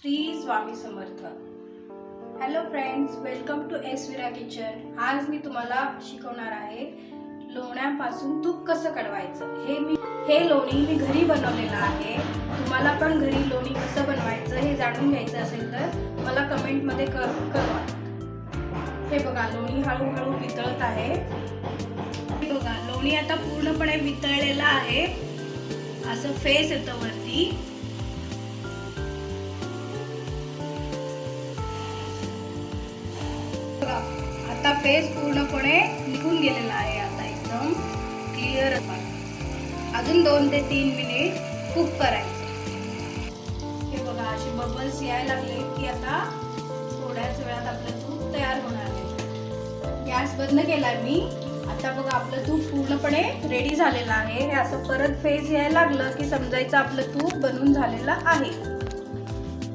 Shri Swami Samarth. Hello friends, welcome to एसविरा kitchen. आज मी तुम्हाला शिकवणार आहे लोण्यापासून तूप कसं काढवायचं। हे लोणी मी घरी बनवलेलं आहे। तुम्हाला पण घरी लोणी कसं बनवायचं हे जाणून घ्यायचं असेल तर मला कमेंट मध्ये कळवा। हे बघा, लोणी हळूहळू वितळत आहे। हे बघा, लोणी आता पूर्णपणे वितळलेलं आहे। असं फेस येतं वरती। आता फेस पूर्णपणे निघून गेलेला आहे। आता एकदम क्लिअर आहे। अजून 2 ते 3 मिनिट कुक करायचं। हे बघा, असे बबल्स यायला लागले की आता थोड्याच वेळात आपलं तूप तयार होणार आहे। गॅस बंद केलाय मी। आता बघा, आपलं तूप पूर्णपणे रेडी झालेलं आहे। हे असं परत फेस यायला लागलं की समजायचं आपलं तूप बनून झालेलं आहे।